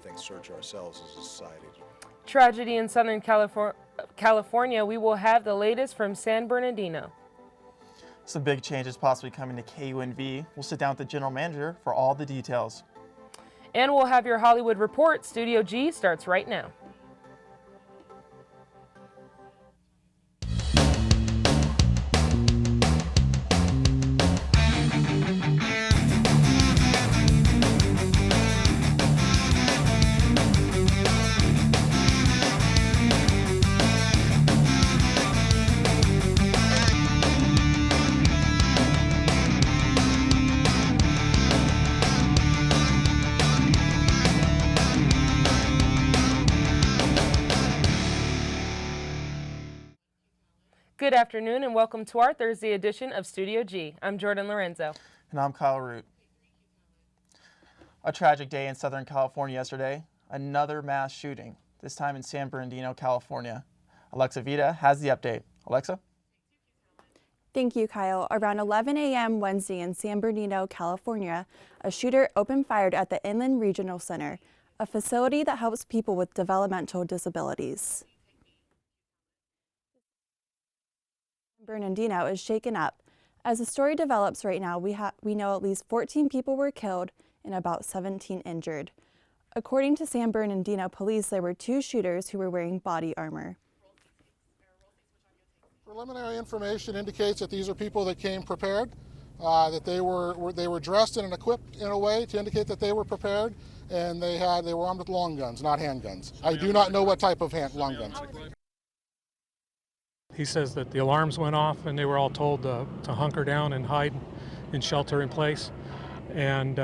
think, search ourselves as a society. Tragedy in Southern California. We will have the latest from San Bernardino. Some big changes possibly coming to KUNV. We'll sit down with the general manager for all the details. And we'll have your Hollywood report. Studio G starts right now. Good afternoon and welcome to our Thursday edition of Studio G. I'm Jordan Lorenzo. And I'm Kyle Root. A tragic day in Southern California yesterday. Another mass shooting, this time in San Bernardino, California. Alexa Vita has the update. Alexa? Thank you, Kyle. Around 11 a.m. Wednesday in San Bernardino, California, a shooter opened fire at the Inland Regional Center, a facility that helps people with developmental disabilities. Bernardino is shaken up. As the story develops right now, we know at least 14 people were killed and about 17 injured. According to San Bernardino police, there were 2 shooters who were wearing body armor. Preliminary information indicates that these are people that came prepared, that they were dressed and equipped in a way to indicate that they were prepared, and they were armed with long guns, not handguns. I do not know what type of long guns. He says that the alarms went off and they were all told to hunker down and hide and shelter in place. And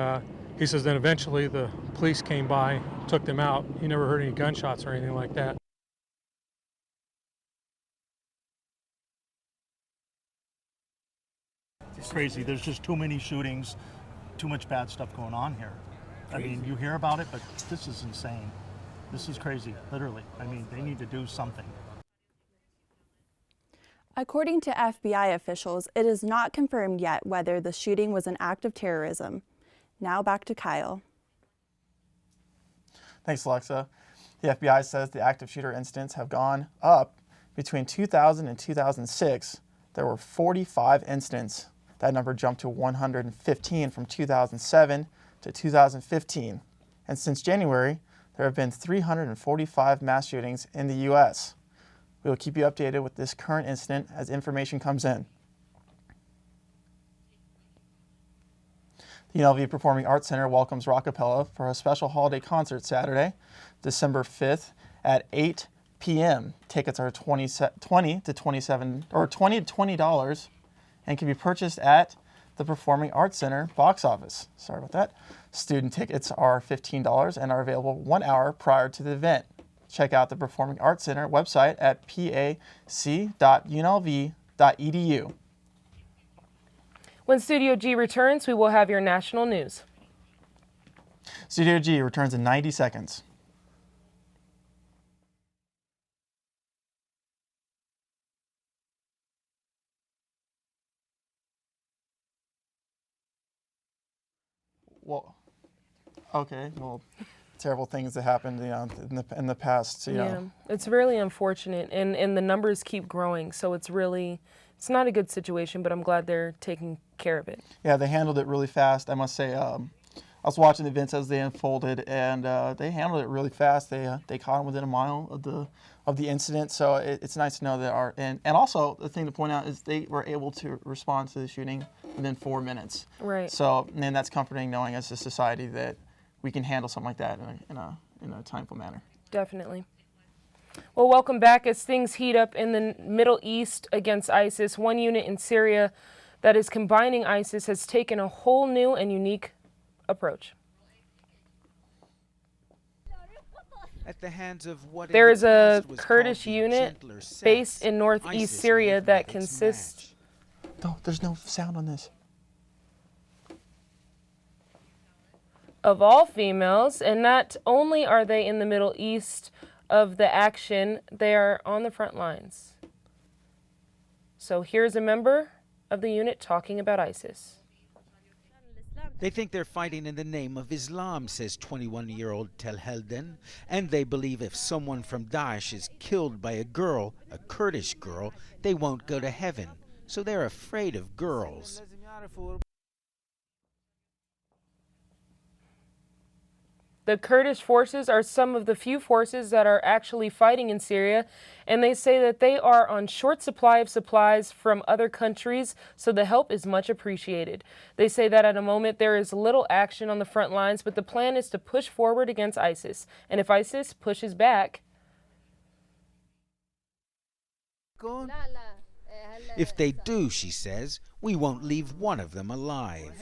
he says then eventually the police came by, took them out. He never heard any gunshots or anything like that. It's crazy. There's just too many shootings, too much bad stuff going on here. I mean, you hear about it, but this is insane. This is crazy, literally. I mean, they need to do something. According to FBI officials, it is not confirmed yet whether the shooting was an act of terrorism. Now back to Kyle. Thanks, Alexa. The FBI says the active shooter incidents have gone up. Between 2000 and 2006, there were 45 incidents. That number jumped to 115 from 2007 to 2015. And since January, there have been 345 mass shootings in the U.S. We will keep you updated with this current incident as information comes in. The UNLV Performing Arts Center welcomes rockapella for a special holiday concert Saturday, December 5th at 8 p.m. Tickets are $20 to $20 and can be purchased at the Performing Arts Center box office. Sorry about that. Student tickets are $15 and are available 1 hour prior to the event. Check out the Performing Arts Center website at pac.unlv.edu. When Studio G returns, we will have your national news. Studio G returns in 90 seconds. Well, okay, well, terrible things that happened, in the past, Yeah, it's really unfortunate, and the numbers keep growing, so it's not a good situation, but I'm glad they're taking care of it. Yeah, they handled it really fast, I must say. I was watching the events as they unfolded, and they handled it really fast. They caught him within a mile of the incident, so it's nice to know that and also the thing to point out is they were able to respond to the shooting within 4 minutes. Right. So, and that's comforting knowing as a society that we can handle something like that in a timeful manner. Definitely. Well, welcome back as things heat up in the Middle East against ISIS. One unit in Syria that is combining ISIS has taken a whole new and unique approach. At the hands of what there is a Kurdish unit based in northeast Syria that consists... No, there's no sound on this. ...of all females, and not only are they in the Middle East of the action, they are on the front lines. So here's a member of the unit talking about ISIS. They think they're fighting in the name of Islam, says 21-year-old Telhelden, and they believe if someone from Daesh is killed by a girl, a Kurdish girl, they won't go to heaven. So they're afraid of girls. The Kurdish forces are some of the few forces that are actually fighting in Syria, and they say that they are on short supply of supplies from other countries, so the help is much appreciated. They say that at the moment there is little action on the front lines, but the plan is to push forward against ISIS. And if ISIS pushes back, if they do, she says, we won't leave one of them alive.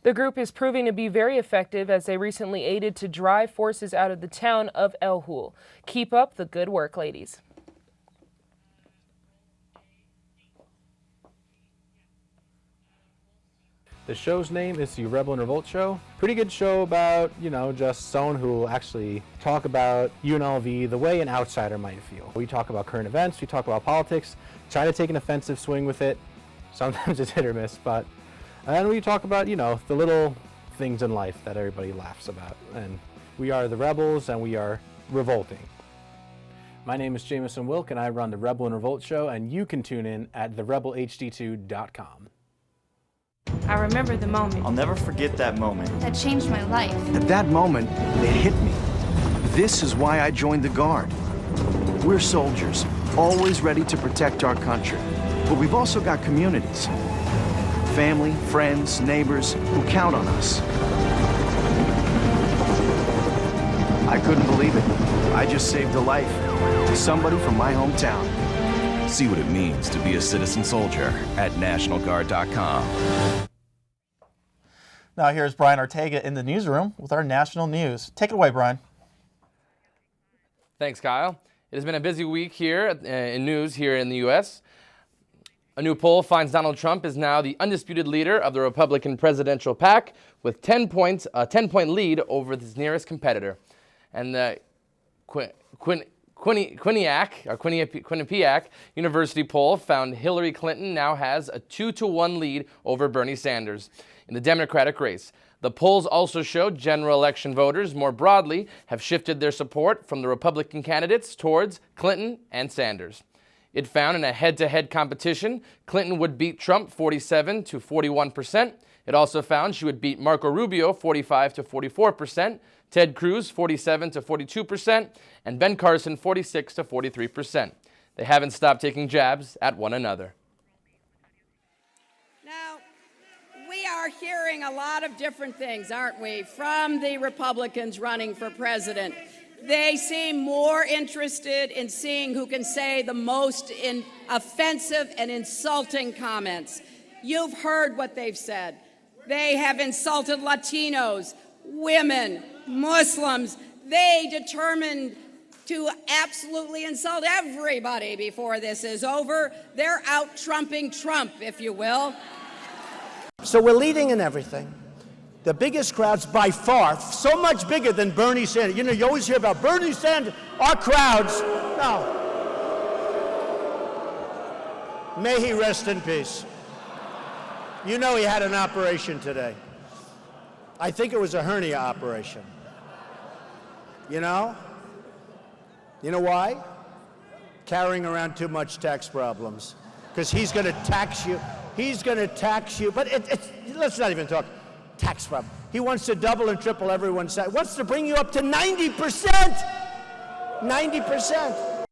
the group is proving to be very effective as they recently aided to drive forces out of the town of El Hul. Keep up the good work, ladies. The show's name is the Rebel and Revolt Show. Pretty good show about, just someone who will actually talk about UNLV the way an outsider might feel. We talk about current events, we talk about politics, try to take an offensive swing with it. Sometimes it's hit or miss, and we talk about, the little things in life that everybody laughs about. And we are the Rebels and we are revolting. My name is Jameson Wilk and I run the Rebel and Revolt Show, and you can tune in at therebelhd2.com. I remember the moment. I'll never forget that moment. That changed my life. At that moment, it hit me. This is why I joined the Guard. We're soldiers, always ready to protect our country. But we've also got communities. Family, friends, neighbors who count on us. I couldn't believe it. I just saved a life to somebody from my hometown. See what it means to be a citizen soldier at NationalGuard.com. Now here's Brian Ortega in the newsroom with our national news. Take it away, Brian. Thanks, Kyle. It has been a busy week here in news here in the U.S. A new poll finds Donald Trump is now the undisputed leader of the Republican presidential pack with a 10-point lead over his nearest competitor. And the Quinnipiac University poll found Hillary Clinton now has a 2-to-1 lead over Bernie Sanders in the Democratic race. The polls also show general election voters more broadly have shifted their support from the Republican candidates towards Clinton and Sanders. It found in a head-to-head competition, Clinton would beat Trump 47% to 41%. It also found she would beat Marco Rubio 45% to 44%, Ted Cruz 47% to 42%, and Ben Carson 46% to 43%. They haven't stopped taking jabs at one another. Now, we are hearing a lot of different things, aren't we, from the Republicans running for president. They seem more interested in seeing who can say the most offensive and insulting comments. You've heard what they've said. They have insulted Latinos, women, Muslims. They determined to absolutely insult everybody before this is over. They're out trumping Trump, if you will. So we're leading in everything. The biggest crowds by far, so much bigger than Bernie Sanders. You always hear about Bernie Sanders, our crowds. No. May he rest in peace. He had an operation today. I think it was a hernia operation. You know why? Carrying around too much tax problems. Because he's going to tax you. He's going to tax you. But let's not even talk tax problem. He wants to double and triple everyone's tax. Wants to bring you up to 90%. 90%.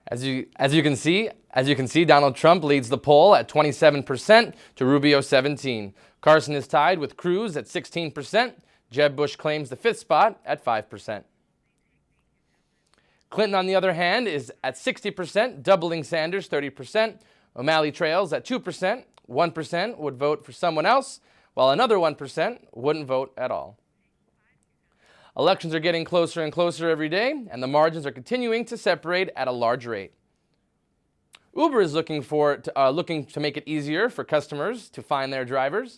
As you can see, Donald Trump leads the poll at 27% to Rubio 17%. Carson is tied with Cruz at 16%. Jeb Bush claims the fifth spot at 5%. Clinton, on the other hand, is at 60%, doubling Sanders 30%. O'Malley trails at 2%. 1% would vote for someone else, while another 1% wouldn't vote at all. Elections are getting closer and closer every day, and the margins are continuing to separate at a large rate. Uber is looking to make it easier for customers to find their drivers.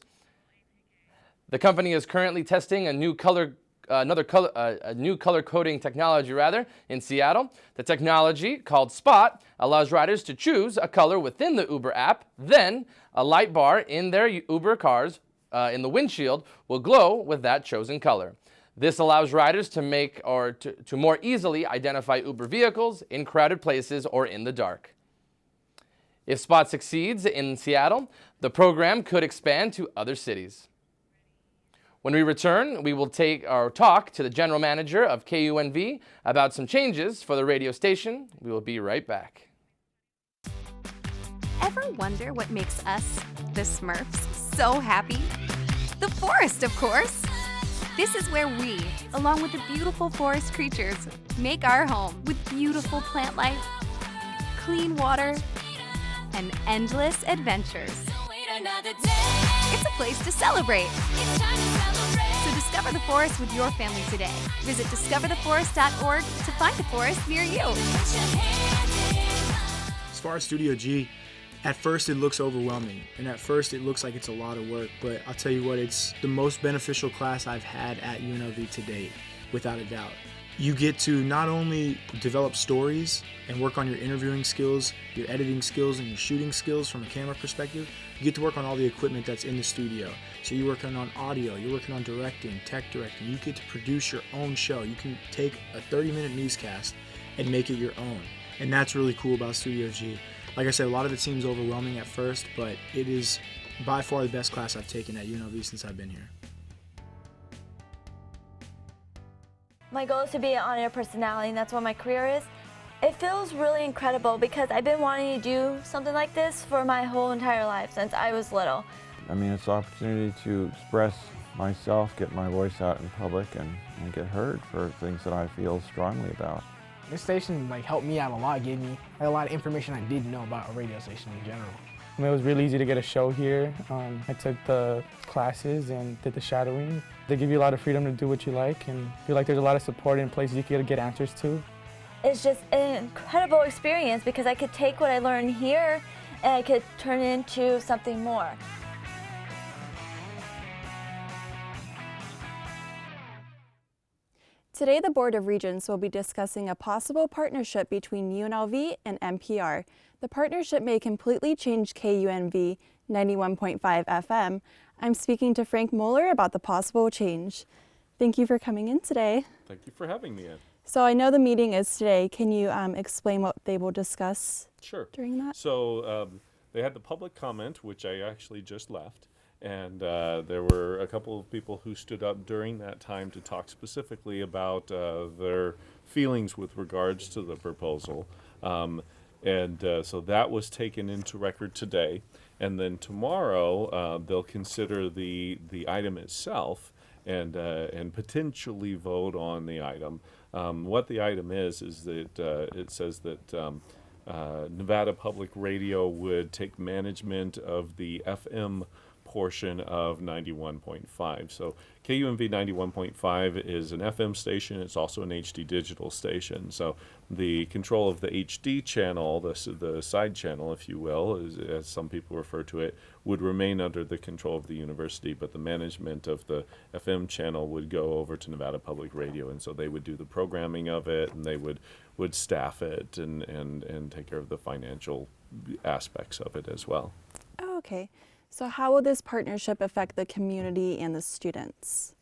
The company is currently testing a new color a new color coding technology in Seattle. The technology, called Spot, allows riders to choose a color within the Uber app. Then a light bar in their Uber cars in the windshield will glow with that chosen color. This allows riders to more easily identify Uber vehicles in crowded places or in the dark. If Spot succeeds in Seattle, the program could expand to other cities. When we return, we will talk to the general manager of KUNV about some changes for the radio station. We will be right back. Ever wonder what makes us, the Smurfs, so happy? The forest, of course! This is where we, along with the beautiful forest creatures, make our home with beautiful plant life, clean water, and endless adventures. It's a place to celebrate. So discover the forest with your family today. Visit discovertheforest.org to find a forest near you. As far as Studio G, at first it looks overwhelming, and at first it looks like it's a lot of work, but I'll tell you what, it's the most beneficial class I've had at UNLV to date, without a doubt. You get to not only develop stories and work on your interviewing skills, your editing skills, and your shooting skills from a camera perspective, you get to work on all the equipment that's in the studio. So you're working on audio, you're working on directing, tech directing, you get to produce your own show. You can take a 30-minute newscast and make it your own. And that's really cool about Studio G. Like I said, a lot of it seems overwhelming at first, but it is by far the best class I've taken at UNLV since I've been here. My goal is to be an on-air personality, and that's what my career is. It feels really incredible because I've been wanting to do something like this for my whole entire life since I was little. I mean, it's an opportunity to express myself, get my voice out in public, and get heard for things that I feel strongly about. This station helped me out a lot, gave me a lot of information I didn't know about a radio station in general. I mean, it was really easy to get a show here. I took the classes and did the shadowing. They give you a lot of freedom to do what you like, and I feel like there's a lot of support in places you can get answers to. It's just an incredible experience because I could take what I learned here and I could turn it into something more. Today, the Board of Regents will be discussing a possible partnership between UNLV and NPR. The partnership may completely change KUNV 91.5 FM. I'm speaking to Frank Moeller about the possible change. Thank you for coming in today. Thank you for having me in. So I know the meeting is today. Can you explain what they will discuss during that? So they had the public comment, which I actually just left. And there were a couple of people who stood up during that time to talk specifically about their feelings with regards to the proposal. So that was taken into record today. And then tomorrow they'll consider the item itself and potentially vote on the item. What the item is that it says that Nevada Public Radio would take management of the FM portion of 91.5. So KUNV 91.5 is an FM station. It's also an HD digital station. So the control of the HD channel, the side channel, if you will, as some people refer to it, would remain under the control of the university, but the management of the FM channel would go over to Nevada Public Radio, and so they would do the programming of it, and they would staff it and take care of the financial aspects of it as well. Oh, okay. So how will this partnership affect the community and the students?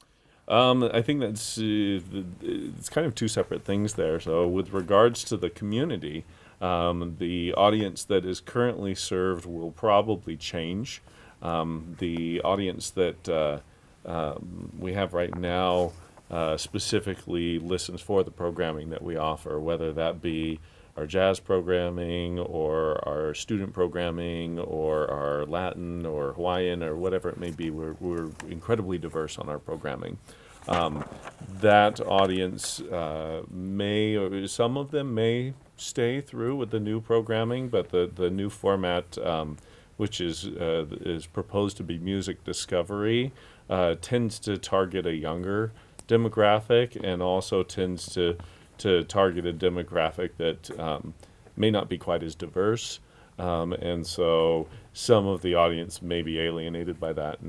I think that's it's kind of two separate things there. So with regards to the community, the audience that is currently served will probably change. The audience that we have right now specifically listens for the programming that we offer, whether that be our jazz programming or our student programming or our Latin or Hawaiian or whatever it may be. We're incredibly diverse on our programming. That audience may, or some of them may stay through with the new programming, but the new format, which is proposed to be music discovery, tends to target a younger demographic and also tends to target a demographic that may not be quite as diverse. And so some of the audience may be alienated by that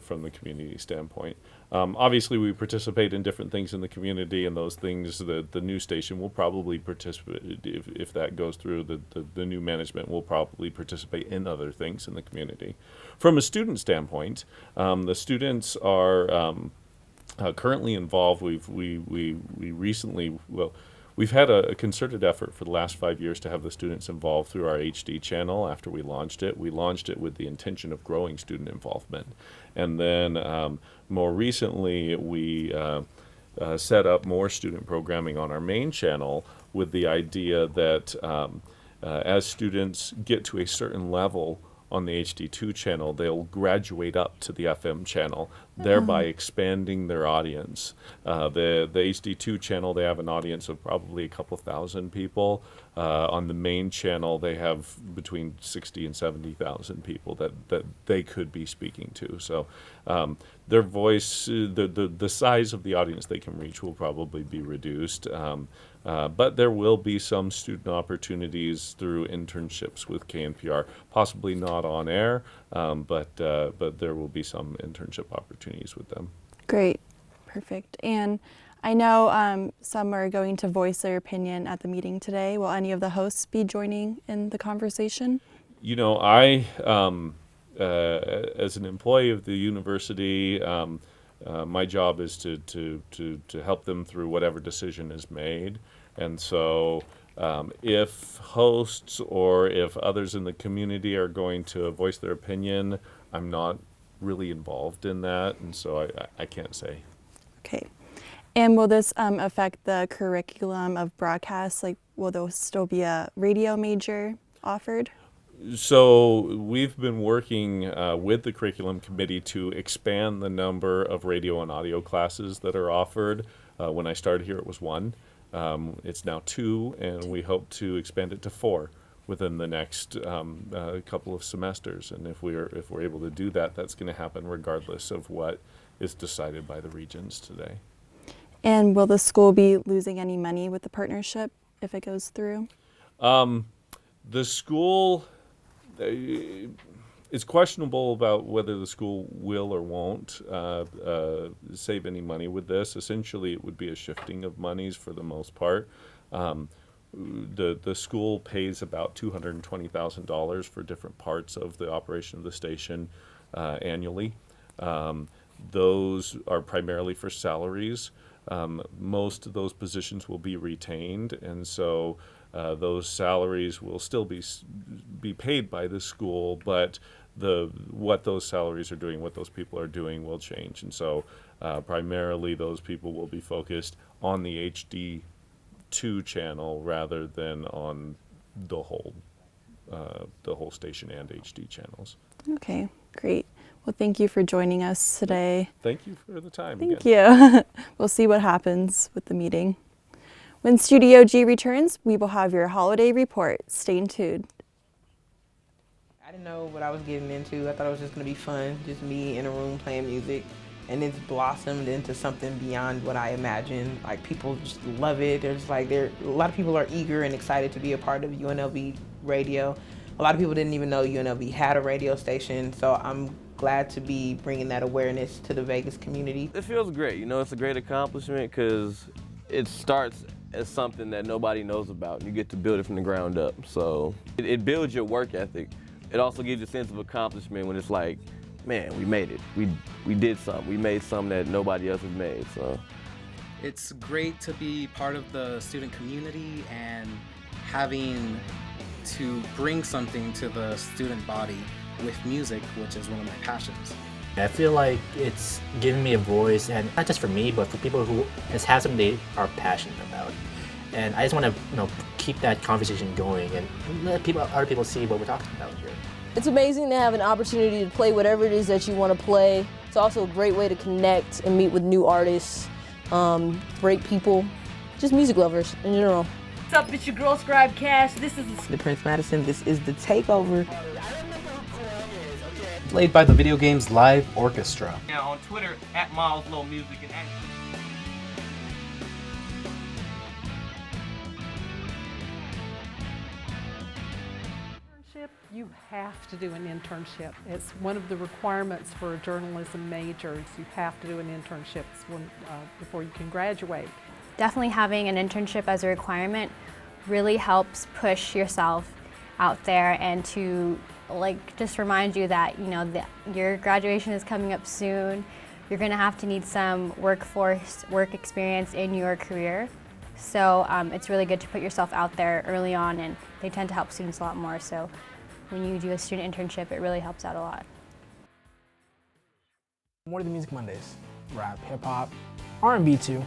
from the community standpoint. Obviously, we participate in different things in the community, and those things, the new station will probably participate, if that goes through, the new management will probably participate in other things in the community. From a student standpoint, the students are currently involved. We recently, we've had a concerted effort for the last 5 years to have the students involved through our HD channel. After we launched it with the intention of growing student involvement. And then more recently, we set up more student programming on our main channel with the idea that as students get to a certain level on the HD2 channel, they'll graduate up to the FM channel, thereby expanding their audience. The HD2 channel, they have an audience of probably a couple thousand people. On the main channel, they have between 60 and 70,000 people that they could be speaking to. So their voice, the size of the audience they can reach will probably be reduced. But there will be some student opportunities through internships with KNPR, possibly not on air, but there will be some internship opportunities with them. Great, perfect. And I know some are going to voice their opinion at the meeting today. Will any of the hosts be joining in the conversation? You know, I, as an employee of the university, my job is to help them through whatever decision is made. And so if hosts or if others in the community are going to voice their opinion, I'm not really involved in that, and so I can't say. Okay. And will this affect the curriculum of broadcasts? Like, will there still be a radio major offered? So we've been working with the curriculum committee to expand the number of radio and audio classes that are offered. When I started here, it was 1. It's now 2, and we hope to expand it to 4 within the next couple of semesters. And if we're able to do that, that's going to happen regardless of what is decided by the regents today. And will the school be losing any money with the partnership if it goes through? The school, it's questionable about whether the school will or won't save any money with this. Essentially, it would be a shifting of monies for the most part. The school pays about $220,000 for different parts of the operation of the station annually. Those are primarily for salaries. Most of those positions will be retained, and so those salaries will still be paid by the school, but what those salaries are doing, what those people are doing will change. And so primarily those people will be focused on the HD2 channel rather than on the whole station and HD channels. Okay, great. Well, thank you for joining us today. Thank you for the time. Thank you. We'll see what happens with the meeting. When Studio G returns, we will have your holiday report. Stay tuned. I didn't know what I was getting into. I thought it was just going to be fun, just me in a room playing music. And it's blossomed into something beyond what I imagined. Like, people just love it. There's like, a lot of people are eager and excited to be a part of UNLV radio. A lot of people didn't even know UNLV had a radio station, so I'm glad to be bringing that awareness to the Vegas community. It feels great. You know, it's a great accomplishment because it starts as something that nobody knows about. You get to build it from the ground up. So it builds your work ethic. It also gives you a sense of accomplishment when it's like, man, we made it. We did something. We made something that nobody else has made. So it's great to be part of the student community and having to bring something to the student body with music, which is one of my passions. I feel like it's giving me a voice, and not just for me, but for people who have something they are passionate about. And I just want to, keep that conversation going and let other people see what we're talking about here. It's amazing to have an opportunity to play whatever it is that you want to play. It's also a great way to connect and meet with new artists, great people, just music lovers in general. What's up, it's your girl Scribe Cash. This is The Prince Madison. This is The Takeover. Played by the video game's live orchestra. Yeah, on Twitter, @MilesLowMusic and You have to do an internship. It's one of the requirements for a journalism major. You have to do an internship before you can graduate. Definitely having an internship as a requirement really helps push yourself out there and to just remind you that your graduation is coming up soon. You're going to have to need some work experience in your career. So it's really good to put yourself out there early on, and they tend to help students a lot more. So when you do a student internship, it really helps out a lot. More of the Music Mondays. Rap, hip hop, R&B too.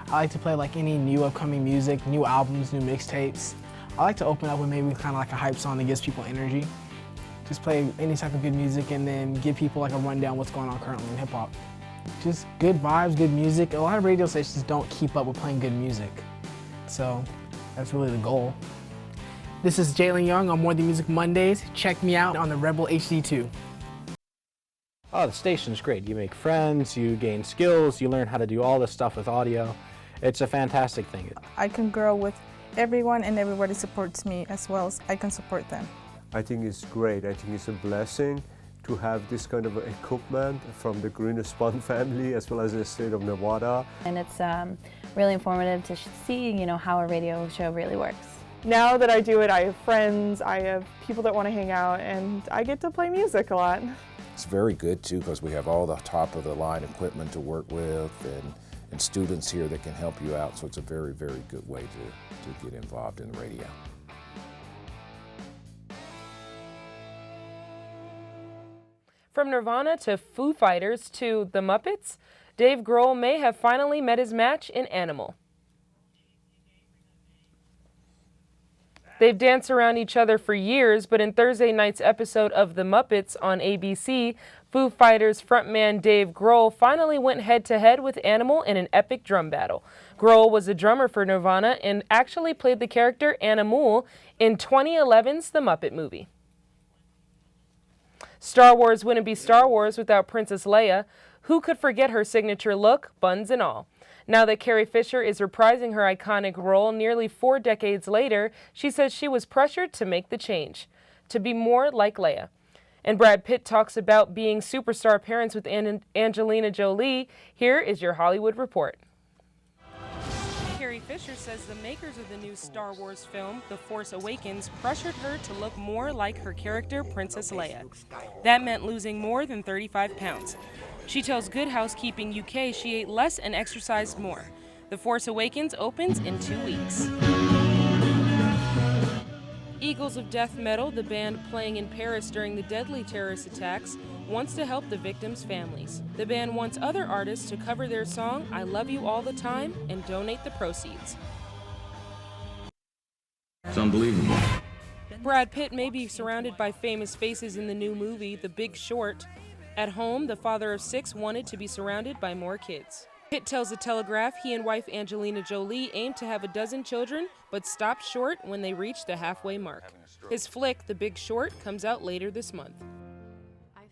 I like to play any new upcoming music, new albums, new mixtapes. I like to open up with maybe kind of a hype song that gives people energy. Just play any type of good music and then give people a rundown what's going on currently in hip hop. Just good vibes, good music. A lot of radio stations don't keep up with playing good music. So that's really the goal. This is Jalen Young on More Than Music Mondays. Check me out on the Rebel HD2. Oh, the station's great. You make friends, you gain skills, you learn how to do all this stuff with audio. It's a fantastic thing. I can grow with everyone and everybody supports me as well as I can support them. I think it's great. I think it's a blessing to have this kind of equipment from the Green Spun family as well as the state of Nevada. And it's really informative to see, how a radio show really works. Now that I do it, I have friends, I have people that want to hang out, and I get to play music a lot. It's very good too because we have all the top of the line equipment to work with and students here that can help you out, so it's a very, very good way to get involved in the radio. From Nirvana to Foo Fighters to The Muppets, Dave Grohl may have finally met his match in Animal. They've danced around each other for years, but in Thursday night's episode of The Muppets on ABC, Foo Fighters frontman Dave Grohl finally went head-to-head with Animal in an epic drum battle. Grohl was a drummer for Nirvana and actually played the character Animal in 2011's The Muppet Movie. Star Wars wouldn't be Star Wars without Princess Leia. Who could forget her signature look, buns and all? Now that Carrie Fisher is reprising her iconic role nearly 4 decades later, she says she was pressured to make the change, to be more like Leia. And Brad Pitt talks about being superstar parents with Angelina Jolie. Here is your Hollywood Report. Carrie Fisher says the makers of the new Star Wars film, The Force Awakens, pressured her to look more like her character, Princess Leia. That meant losing more than 35 pounds. She tells Good Housekeeping UK she ate less and exercised more. The Force Awakens opens in 2 weeks. Eagles of Death Metal, the band playing in Paris during the deadly terrorist attacks, wants to help the victims' families. The band wants other artists to cover their song, I Love You All the Time, and donate the proceeds. It's unbelievable. Brad Pitt may be surrounded by famous faces in the new movie, The Big Short. At home, the father of 6 wanted to be surrounded by more kids. Pitt tells The Telegraph he and wife Angelina Jolie aimed to have a dozen children, but stopped short when they reached the halfway mark. His flick, The Big Short, comes out later this month.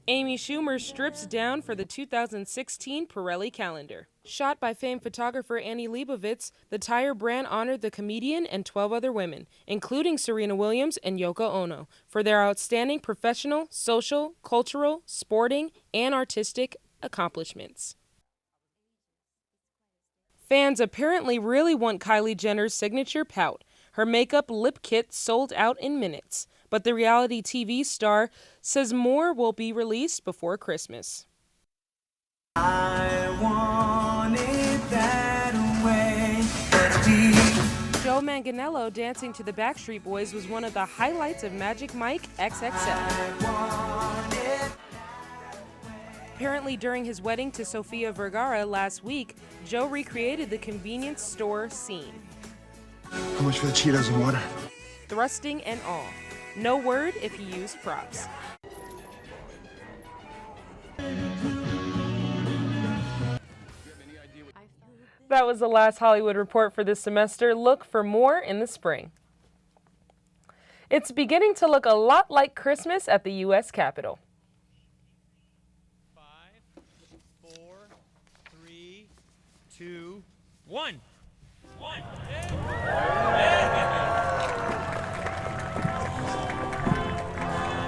Amy Schumer strips down for the 2016 Pirelli calendar. Shot by famed photographer Annie Leibovitz, the tire brand honored the comedian and 12 other women, including Serena Williams and Yoko Ono, for their outstanding professional, social, cultural, sporting, and artistic accomplishments. Fans apparently really want Kylie Jenner's signature pout. Her makeup lip kit sold out in minutes, but the reality TV star says more will be released before Christmas. I want it that way. Joe Manganiello dancing to the Backstreet Boys was one of the highlights of Magic Mike XXL. Apparently during his wedding to Sofia Vergara last week, Joe recreated the convenience store scene. How much for the Cheetos and water? Thrusting and all. No word if he used props. That was the last Hollywood Report for this semester. Look for more in the spring. It's beginning to look a lot like Christmas at the U.S. Capitol. 5, 4, 3, 2, 1.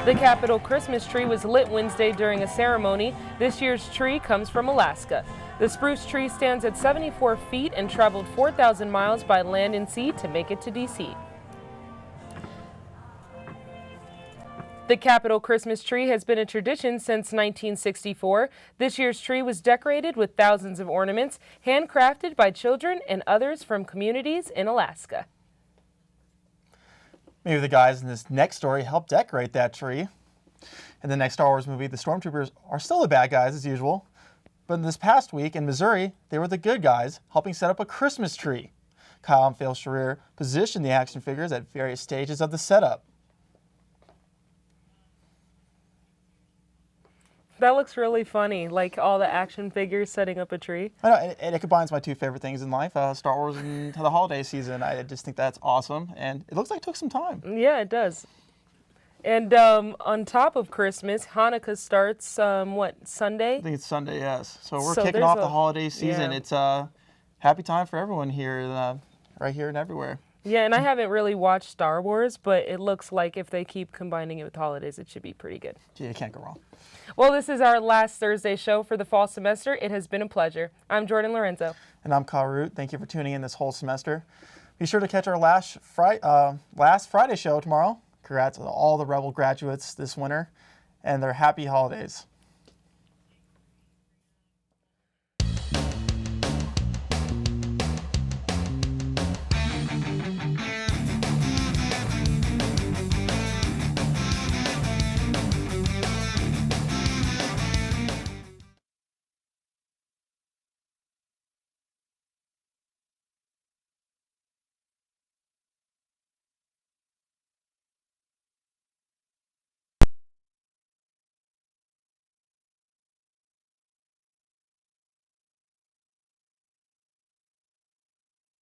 The Capitol Christmas tree was lit Wednesday during a ceremony. This year's tree comes from Alaska. The spruce tree stands at 74 feet and traveled 4,000 miles by land and sea to make it to D.C. The Capitol Christmas tree has been a tradition since 1964. This year's tree was decorated with thousands of ornaments, handcrafted by children and others from communities in Alaska. Maybe the guys in this next story helped decorate that tree. In the next Star Wars movie, the stormtroopers are still the bad guys as usual. But in this past week in Missouri, they were the good guys, helping set up a Christmas tree. Kyle and Phil Scherer positioned the action figures at various stages of the setup. That looks really funny, like all the action figures setting up a tree. I know, and it combines my two favorite things in life, Star Wars and the holiday season. I just think that's awesome, and it looks like it took some time. Yeah, it does. And on top of Christmas, Hanukkah starts, Sunday? I think it's Sunday, yes. So we're kicking off the holiday season. Yeah. It's a happy time for everyone here, right here and everywhere. Yeah, and I haven't really watched Star Wars, but it looks like if they keep combining it with holidays, it should be pretty good. Yeah, you can't go wrong. Well, this is our last Thursday show for the fall semester. It has been a pleasure. I'm Jordan Lorenzo. And I'm Kyle Root. Thank you for tuning in this whole semester. Be sure to catch our last Friday show tomorrow. Congrats to all the Rebel graduates this winter, and their happy holidays.